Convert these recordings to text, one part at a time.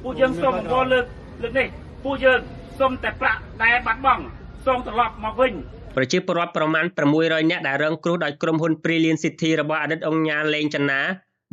ពួកយើងសូមអង្គលើកនេះពួកយើងសូមតែប្រាក់ដែលបាត់បង់សូមត្រឡប់មកវិញប្រជាពលរដ្ឋប្រមាណ600នាក់ដែលរងគ្រោះដោយក្រុមហ៊ុន Brilliant City របស់អតីតអង្គការលេងចនា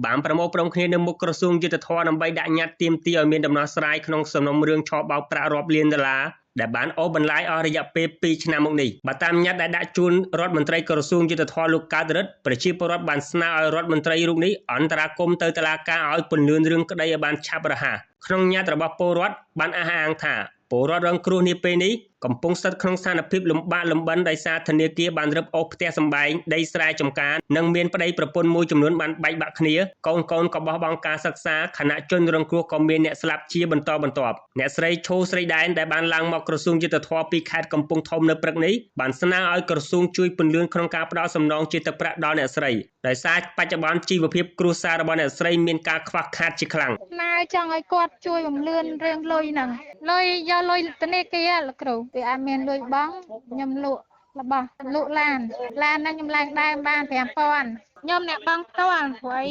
បានប្រមូលផ្ដុំគ្នានៅមុខក្រសួងយុទ្ធភ័ពដើម្បីដាក់ញត្តិទាមទារឲ្យមានដំណោះស្រាយក្នុងសំណុំរឿងឆបោកប្រាក់រាប់លានដុល្លារដែលបានអូសបន្លាយអស់រយៈពេល2ឆ្នាំមកនេះបើតាមញត្តិដែលដាក់ជូនរដ្ឋមន្ត្រីក្រសួងយុទ្ធភ័ពលោកកើតរិទ្ធប្រជាពលរដ្ឋបានស្នើឲ្យរដ្ឋមន្ត្រីរូបនេះអន្តរាគមន៍ទៅតុលាការឲ្យពន្យារឿងក្តីឲ្យបានឆាប់រហ័សក្នុងញត្តិរបស់ពលរដ្ឋបានអះអាងថាពលរដ្ឋរងគ្រោះនាពេលនេះកំពុងស្ថិតក្នុងស្ថានភាពលំបាកលំបិនដោយសារធនាគារបានរឹបអូសផ្ទះសម្បែងដីស្រែចម្ការនិងមានប្តីប្រពន្ធមួយចំនួនបានបែកបាក់គ្នាកូនក៏បោះបង់ការសិក្សាខណៈជនរងគ្រោះក៏មានអ្នកស្លាប់ជាបន្តបន្ទាប់អ្នកស្រីឈូស្រីដែនដែលបានឡើងមកក្រសួងយុទ្ធភ័ពពីខេត្តកំពង់ធំនៅព្រឹកនេះបានស្នើឲ្យក្រសួងជួយពន្យាក្នុងការផ្តល់សំណងជាទឹកប្រាក់ដល់អ្នកស្រីដោយសារបច្ចុប្បន្នជីវភាពគ្រួសាររបស់អ្នកស្រីមានការខ្វះខាតជាខ្លាំងណែចង់ឲ្យគាត់ជួយបំលឿនរឿងលុយហ្នឹងលុយយកលុយធនាគារលោកគ្រូវាអត់មានលុយបង់ខ្ញុំលក់របស់លក់ឡានហ្នឹងខ្ញុំឡើងដើមបាន5000ខ្ញុំអ្នកបង់ផ្ទាល់ព្រោះ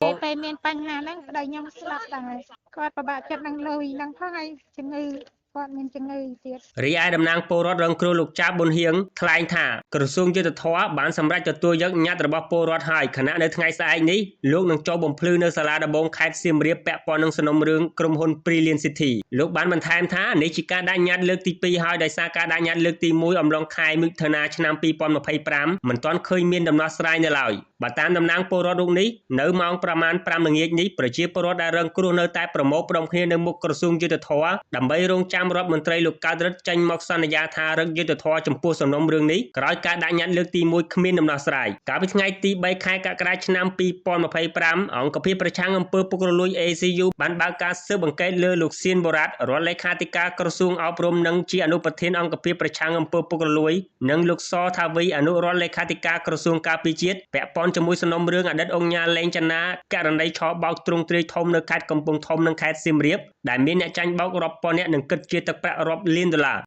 អីពេលមានបញ្ហាហ្នឹងប្តីខ្ញុំស្លាប់ដល់ហើយគាត់ពិបាកចិត្តនឹងលុយហ្នឹងផងហើយជំងឺគាត់មានជំងឺទៀតរីឯតំណាងពលរដ្ឋរងគ្រោះលោកចាបប៊ុនហៀងថ្លែងថាក្រសួងយុទ្ធភ័ពបានសម្រេចទទួលយកញត្តិរបស់ពលរដ្ឋហើយខណៈនៅថ្ងៃស្អែកនេះលោកនឹងចូលបំភ្លឺនៅសាលាដំបងខេត្តសៀមរាបពាក់ព័ន្ធនឹងសំណុំរឿងក្រុមហ៊ុន Brilliant City លោកបានបន្ថែមថានេះជាការដាក់ញត្តិលើកទី2ហើយដោយសារការដាក់ញត្តិលើកទី1អំឡុងខែមិថុនាឆ្នាំ2025មិនទាន់ឃើញមានដំណោះស្រាយនៅឡើយបើតាមតំណាងពលរដ្ឋរូបនេះនៅម៉ោងប្រមាណ5ល្ងាចនេះប្រជាពលរដ្ឋដែលរងគ្រោះនៅតែប្រមូលផ្ដុំគ្នានៅមុខក្រសួងយុទ្ធភ័ពដើម្បីរងចាំរដ្ឋមន្ត្រីលោកកើតរិទ្ធចេញមកសន្យាថារឹកយុទ្ធភ័ពចំពោះសំណុំរឿងនេះក្រោយការដាក់ញត្តិលើកទី1គ្មានដំណោះស្រាយកាលពីថ្ងៃទី3ខែកក្កដាឆ្នាំ2025អង្គភាពប្រឆាំងអំពើពុករលួយ ACU បានបើកការស៊ើបអង្កេតលើលោកសៀនបូរ៉ាតរដ្ឋលេខាធិការក្រសួងអប់រំនិងជាអនុប្រធានអង្គភាពប្រឆាំងអំពើពុករលួយនិងលោកសថាវីអនុរដ្ឋលេខាធិការក្រសួងការពារជាតិពាក់ព័ន្ធជាមួយសំណុំរឿងអតីតអង្គការលេងចនាករណីឆបោកទ្រង់ទ្រាយធំនៅខេត្តកំពង់ធំនិងខេត្តសៀមរាបដែលមានអ្នកចាញ់បោករាប់ពាន់នាក់និងគិតជាទឹកប្រាក់រាប់លានដុល្លារ